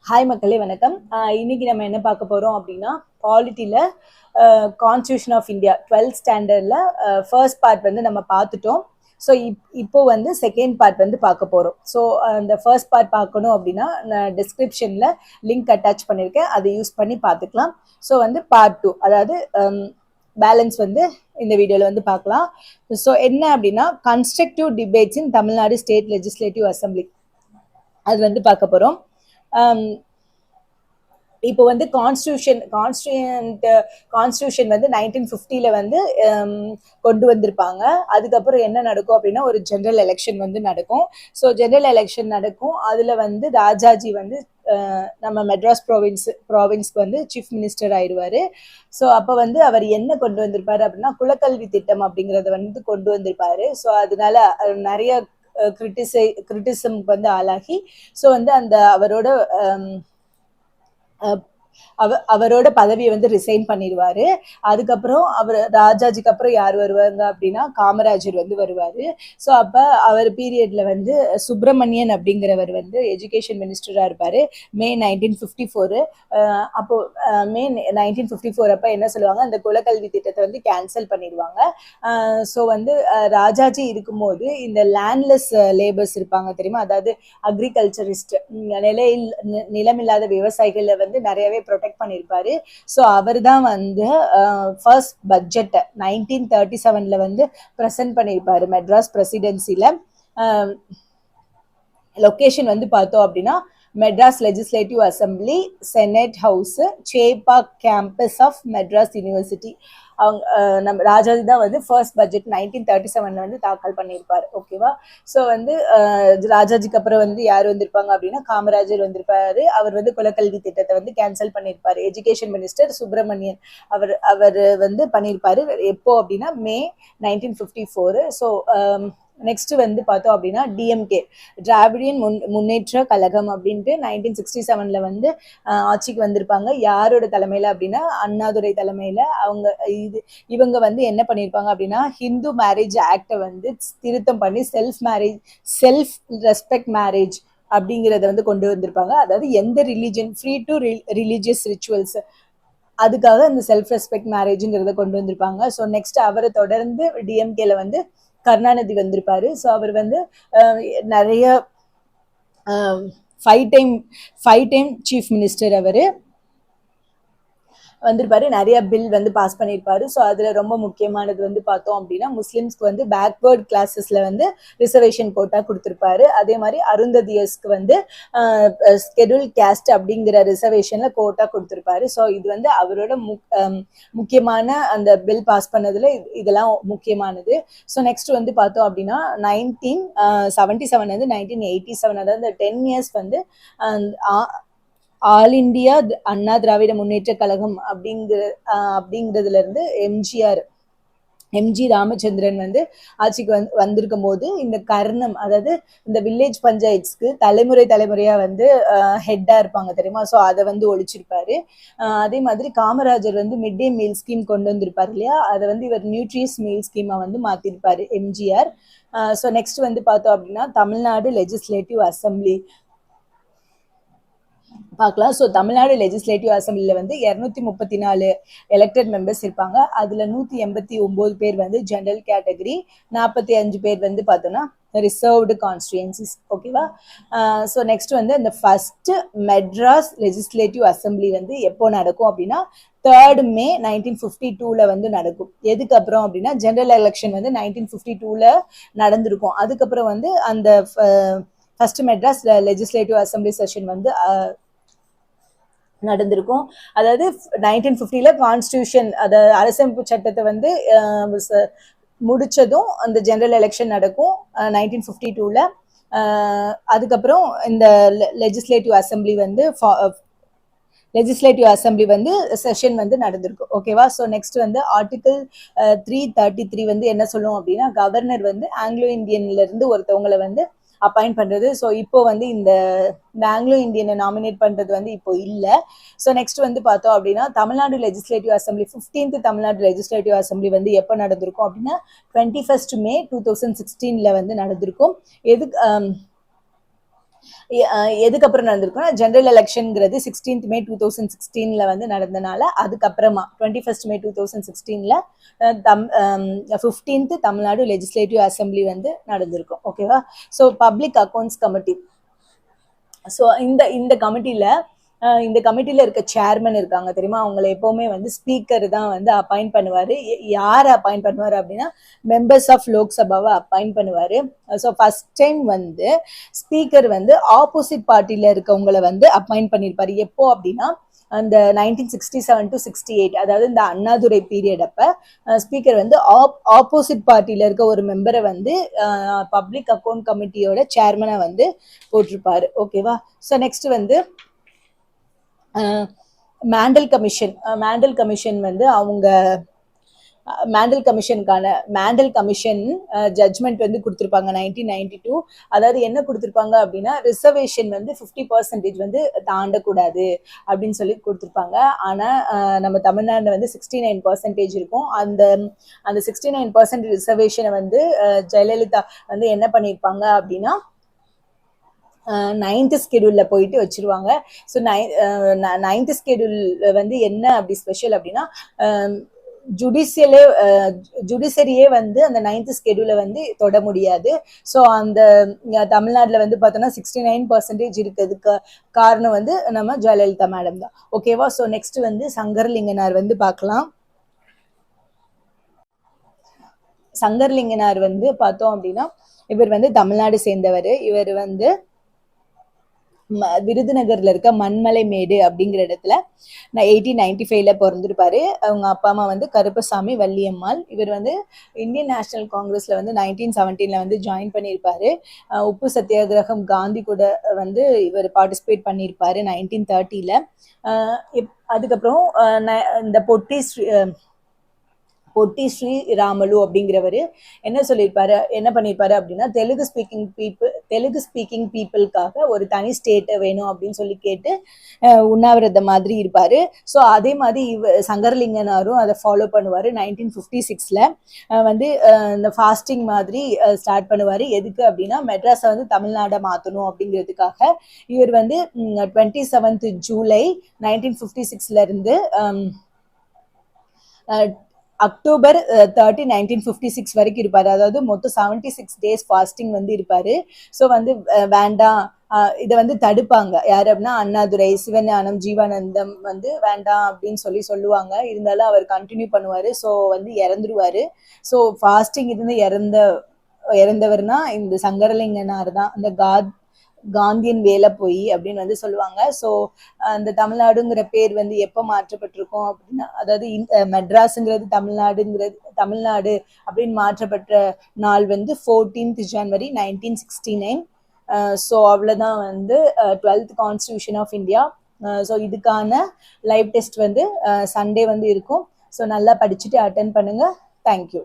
Hi மக்களே வணக்கம். இன்னைக்கு நம்ம என்ன பார்க்க போகிறோம் அப்படின்னா பாலிட்டியில் கான்ஸ்டியூஷன் ஆஃப் இந்தியா 12th ஸ்டாண்டர்டில் ஃபர்ஸ்ட் பார்ட் வந்து நம்ம பார்த்துட்டோம். ஸோ இப்போ வந்து செகண்ட் பார்ட் வந்து பார்க்க போகிறோம். ஸோ அந்த ஃபர்ஸ்ட் பார்ட் பார்க்கணும் அப்படின்னா நான் டிஸ்கிரிப்ஷனில் லிங்க் அட்டாச் பண்ணியிருக்கேன், அதை யூஸ் பண்ணி பார்த்துக்கலாம். ஸோ வந்து பார்ட் 2, அதாவது பேலன்ஸ் வந்து இந்த வீடியோவில் வந்து பார்க்கலாம். ஸோ என்ன அப்படின்னா கன்ஸ்ட்ரக்டிவ் டிபேட்ஸ் இன் தமிழ்நாடு ஸ்டேட் லெஜிஸ்லேட்டிவ் அசம்பிளி அது வந்து பார்க்க போகிறோம். இப்போ வந்து கான்ஸ்டியூஷன் வந்து 1950 வந்து கொண்டு வந்திருப்பாங்க. அதுக்கப்புறம் என்ன நடக்கும் அப்படின்னா ஒரு ஜெனரல் எலெக்ஷன் வந்து நடக்கும். ஸோ ஜெனரல் எலெக்ஷன் நடக்கும். அதில் வந்து ராஜாஜி வந்து நம்ம மெட்ராஸ் ப்ராவின்ஸ்க்கு வந்து சீஃப் மினிஸ்டர் ஆயிடுவார். ஸோ அப்போ வந்து அவர் என்ன கொண்டு வந்திருப்பாரு அப்படின்னா குலக்கல்வி திட்டம் அப்படிங்கிறத வந்து கொண்டு வந்திருப்பாரு. ஸோ அதனால நிறைய கிரிட்டிசம்க்கு வந்து ஆளாகி ஸோ வந்து அந்த அவரோட பதவியை வந்து ரிசைன் பண்ணிடுவாரு. அதுக்கப்புறம் ராஜாஜிக்கு அப்புறம் யார் வருவாங்க அப்படின்னா காமராஜர் வந்து வருவாரு. ஸோ அப்ப அவர் பீரியட்ல வந்து சுப்பிரமணியன் அப்படிங்கிறவர் வந்து எஜுகேஷன் மினிஸ்டரா இருப்பாரு. மே 1954. அப்போ மே 1954 அப்ப என்ன சொல்லுவாங்க, அந்த குலக்கல்வி திட்டத்தை வந்து கேன்சல் பண்ணிடுவாங்க. ஸோ வந்து ராஜாஜி இருக்கும்போது இந்த லேண்ட்லெஸ் லேபர்ஸ் இருப்பாங்க தெரியுமா, அதாவது அக்ரிகல்ச்சரிஸ்ட், நிலமில்லாத விவசாயிகளை வந்து நிறையவே ப்ரொடெக்ட் பண்ணியிருப்பாரு. ஸோ அவர் தான் வந்து ஃபர்ஸ்ட் பட்ஜெட்டை 1937 வந்து ப்ரெசென்ட் பண்ணியிருப்பாரு மெட்ராஸ் பிரசிடென்சில. லொக்கேஷன் வந்து பார்த்தோம் அப்படின்னா Madras legislative assembly, senate house, Chepauk campus of Madras university. நம்ம ராஜாஜி தான் வந்து ஃபர்ஸ்ட் பட்ஜெட் 1937 வந்து தாக்கல் பண்ணியிருப்பாரு. ஓகேவா? ஸோ வந்து ராஜாஜிக்கு அப்புறம் வந்து யார் வந்திருப்பாங்க அப்படின்னா காமராஜர் வந்திருப்பாரு. அவர் வந்து குலக்கல்வி திட்டத்தை வந்து கேன்சல் பண்ணியிருப்பாரு. எஜுகேஷன் மினிஸ்டர் சுப்பிரமணியன் அவர் வந்து பண்ணியிருப்பாரு. எப்போ அப்படின்னா மே 1954. ஸோ நெக்ஸ்ட் வந்து பார்த்தோம் அப்படின்னா டிஎம்கே, திராவிடியன் முன்னேற்ற கழகம் அப்படின்ட்டு 1967 வந்து ஆட்சிக்கு வந்திருப்பாங்க. யாரோட தலைமையில அப்படின்னா அண்ணாதுரை தலைமையில. இவங்க வந்து என்ன பண்ணியிருப்பாங்க அப்படின்னா ஹிந்து மேரேஜ் ஆக்டை வந்து திருத்தம் பண்ணி செல்ஃப் ரெஸ்பெக்ட் மேரேஜ் அப்படிங்கிறத வந்து கொண்டு வந்திருப்பாங்க. அதாவது எந்த religion free to religious rituals, அதுக்காக இந்த செல்ஃப் ரெஸ்பெக்ட் மேரேஜுங்கிறத கொண்டு வந்திருப்பாங்க. ஸோ நெக்ஸ்ட் அவரை தொடர்ந்து டிஎம்கேல வந்து கருணாநிதி வந்திருப்பாரு. ஸோ அவர் வந்து நிறைய ஃபைவ் டைம் சீஃப் மினிஸ்டர் அவர் வந்திருப்பாரு. நிறைய பில் வந்து பாஸ் பண்ணியிருப்பாரு. ஸோ அதுல ரொம்ப முக்கியமானது வந்து பார்த்தோம் அப்படின்னா முஸ்லிம்ஸ்க்கு வந்து பேக்வேர்ட் கிளாஸஸ்ல வந்து ரிசர்வேஷன் கோட்டா கொடுத்திருப்பாரு. அதே மாதிரி அருந்ததியர்ஸ்க்கு வந்து ஸ்கெடியூல் கேஸ்ட் அப்படிங்கிற ரிசர்வேஷன்ல கோட்டா கொடுத்திருப்பாரு. ஸோ இது வந்து அவரோட முக்கியமான அந்த பில் பாஸ் பண்ணதுல இதெல்லாம் முக்கியமானது. ஸோ நெக்ஸ்ட் வந்து பார்த்தோம் அப்படின்னா 1977 வந்து 1987, அதாவது இந்த 10 years வந்து ஆல் இண்டியா அண்ணா திராவிட முன்னேற்ற கழகம் அப்படிங்கிறதுல இருந்து எம்ஜி ராமச்சந்திரன் வந்து ஆட்சிக்கு வந்திருக்கும் போது இந்த கர்ணம், அதாவது இந்த வில்லேஜ் பஞ்சாயத்துக்கு தலைமுறையா வந்து ஹெட்டா இருப்பாங்க தெரியுமா, ஸோ அதை வந்து ஒழிச்சிருப்பாரு. அதே மாதிரி காமராஜர் வந்து மிட் டே மீல் ஸ்கீம் கொண்டு வந்திருப்பாரு இல்லையா, அதை வந்து இவர் நியூட்ரியஸ் மீல் ஸ்கீமா வந்து மாத்திருப்பாரு எம்ஜிஆர். ஸோ நெக்ஸ்ட் வந்து பார்த்தோம் அப்படின்னா தமிழ்நாடு லெஜிஸ்லேட்டிவ் அசம்பிளி பார்க்கலாம். ஸோ தமிழ்நாடு லெஜிஸ்லேட்டிவ் அசம்பிளியில் வந்து 234 எலெக்டட் மெம்பர்ஸ் இருப்பாங்க. அதில் 189 பேர் வந்து ஜெனரல் கேட்டகரி, 45 பேர் வந்து பார்த்தோன்னா ரிசர்வ்டு கான்ஸ்டியூன்சிஸ். ஓகேவா? ஸோ நெக்ஸ்ட் வந்து இந்த ஃபர்ஸ்ட் மெட்ராஸ் லெஜிஸ்லேட்டிவ் அசம்பிளி வந்து எப்போ நடக்கும் அப்படின்னா 3rd May 1952 வந்து நடக்கும். எதுக்கு அப்புறம் அப்படின்னா ஜெனரல் எலெக்ஷன் வந்து 1952 நடந்திருக்கும். அதுக்கப்புறம் வந்து அந்த first Madras legislative assembly session வந்து நடந்திருக்கும். அதாவது 1950 கான்ஸ்டியூஷன், அதாவது அரசமைப்பு சட்டத்தை வந்து முடிச்சதும் அந்த ஜெனரல் எலெக்ஷன் நடக்கும் 1952. அதுக்கப்புறம் இந்த லெஜிஸ்லேட்டிவ் அசம்பிளி வந்து செஷன் வந்து நடந்திருக்கும். ஓகேவா? ஸோ நெக்ஸ்ட் வந்து ஆர்டிகல் 333 வந்து என்ன சொல்லும் அப்படின்னா கவர்னர் வந்து ஆங்கிலோ இந்தியன்ல இருந்து ஒருத்தவங்களை வந்து அப்பாயிண்ட் பண்றது. ஸோ இப்போ வந்து இந்த ஆங்கிலோ இந்தியனை நாமினேட் பண்றது வந்து இப்போ இல்லை. ஸோ நெக்ஸ்ட் வந்து பார்த்தோம் அப்படின்னா Tamil Nadu legislative assembly 15th Tamil Nadu legislative assembly வந்து எப்போ நடந்திருக்கும் அப்படின்னா 21st May 2016 வந்து நடந்திருக்கும். எதுக்கு எதுக்கப்புறம் நடந்திருக்குன்னா ஜெனரல் எலெக்ஷன்ங்கிறது 16th May 2016 வந்து நடந்தனால அதுக்கப்புறமா 21st May 2016 15th Tamil Nadu legislative assembly வந்து நடந்திருக்கும். ஓகேவா? So public accounts committee. So இந்த கமிட்டியில இருக்க சேர்மன் இருக்காங்க தெரியுமா, அவங்களை எப்பவுமே வந்து ஸ்பீக்கர் தான் வந்து அப்பாயிண்ட் பண்ணுவாரு. யார் அப்பாயிண்ட் பண்ணுவாரு அப்படின்னா மெம்பர்ஸ் ஆஃப் லோக்சபாவை அப்பாயிண்ட் பண்ணுவாரு. ஸோ ஃபர்ஸ்ட் டைம் வந்து ஸ்பீக்கர் வந்து ஆப்போசிட் பார்ட்டியில இருக்கவங்களை வந்து அப்பாயிண்ட் பண்ணியிருப்பாரு. எப்போ அப்படின்னா அந்த 1967 to 68, அதாவது இந்த அண்ணாதுரை பீரியட் அப்ப ஸ்பீக்கர் வந்து ஆப்போசிட் பார்ட்டியில இருக்க ஒரு மெம்பரை வந்து பப்ளிக் அக்கௌண்ட் கமிட்டியோட சேர்மனை வந்து போட்டிருப்பாரு. ஓகேவா? ஸோ நெக்ஸ்ட் வந்து மேண்டல் கமிஷன் வந்து அவங்க மேண்டல் கமிஷன் ஜட்ஜ்மெண்ட் வந்து கொடுத்துருப்பாங்க 1992. அதாவது என்ன கொடுத்துருப்பாங்க அப்படின்னா ரிசர்வேஷன் வந்து 50% வந்து தாண்டக்கூடாது அப்படின்னு சொல்லி கொடுத்துருப்பாங்க. ஆனால் நம்ம தமிழ்நாட்டில் வந்து 69% இருக்கும். அந்த 69% ரிசர்வேஷனை வந்து ஜெயலலிதா வந்து என்ன பண்ணியிருப்பாங்க அப்படின்னா 9th ஸ்கெடியூல்ல போயிட்டு வச்சிருவாங்க. ஸோ 9th ஸ்கெடியூல் வந்து என்ன அப்படி ஸ்பெஷல் அப்படின்னா ஜுடிஷியரியே வந்து அந்த 9th ஸ்கெடியூலை வந்து தொட முடியாது. ஸோ அந்த தமிழ்நாட்டில் வந்து பார்த்தோன்னா 69% இருக்கிறதுக்கு காரணம் வந்து நம்ம ஜெயலலிதா மேடம் தான். ஓகேவா? ஸோ நெக்ஸ்ட் வந்து சங்கரலிங்கனார் வந்து பார்க்கலாம். சங்கரலிங்கனார் வந்து பார்த்தோம் அப்படின்னா இவர் வந்து தமிழ்நாடு சேர்ந்தவர். இவர் வந்து விருதுநகர்ல இருக்க மண்மலை மேடு அப்படிங்கிற இடத்துல 1895 பிறந்திருப்பாரு. அவங்க அப்பா அம்மா வந்து கருப்பசாமி வள்ளியம்மாள். இவர் வந்து இந்தியன் நேஷனல் காங்கிரஸ்ல வந்து 1917 வந்து ஜாயின் பண்ணியிருப்பாரு. உப்பு சத்தியாகிரகம் காந்தி கூட வந்து இவர் பார்ட்டிசிபேட் பண்ணியிருப்பாரு 1930. அதுக்கப்புறம் இந்த பொட்டி ஸ்ரீராமலு அப்படிங்கிறவர் என்ன பண்ணியிருப்பாரு அப்படின்னா தெலுங்கு ஸ்பீக்கிங் பீப்புளுக்காக ஒரு தனி ஸ்டேட்டை வேணும் அப்படின்னு சொல்லி கேட்டு உண்ணாவிரத மாதிரி இருப்பாரு. ஸோ அதே மாதிரி சங்கரலிங்கனாரும் அதை ஃபாலோ பண்ணுவார். 1956 வந்து இந்த ஃபாஸ்டிங் மாதிரி ஸ்டார்ட் பண்ணுவார். எதுக்கு அப்படின்னா மெட்ராஸை வந்து தமிழ்நாடை மாற்றணும் அப்படிங்கிறதுக்காக. இவர் வந்து 27th July 1956 இருந்து October 30, 1956 வரைக்கும் இருப்பாரு. அதாவது மொத்தம் 76 days ஃபாஸ்டிங் வந்து இருப்பாரு. ஸோ வந்து வேண்டாம், இதை வந்து தடுப்பாங்க. யாரு அப்படின்னா அண்ணாதுரை, சிவஞானம், ஜீவானந்தம் வந்து வேண்டாம் அப்படின்னு சொல்லுவாங்க. இருந்தாலும் அவர் கண்டினியூ பண்ணுவாரு. ஸோ வந்து இறந்துருவாரு. ஸோ ஃபாஸ்டிங் இருந்து இறந்தவர்னா இந்த சங்கரலிங்கனார் தான். அந்த காந்தியன் வேலை போய் அப்படின்னு வந்து சொல்லுவாங்க. ஸோ அந்த தமிழ்நாடுங்கிற பேர் வந்து எப்போ மாற்றப்பட்டிருக்கும் அப்படின்னா, அதாவது மெட்ராஸுங்கிறது தமிழ்நாடு அப்படின்னு மாற்றப்பட்ட நாள் வந்து 14th January 1969. ஸோ அவ்வளோதான் வந்து 12th Constitution of India. So இதுக்கான லைவ் டெஸ்ட் வந்து சண்டே வந்து இருக்கும். ஸோ நல்லா படிச்சுட்டு அட்டென்ட் பண்ணுங்க. தேங்க்யூ.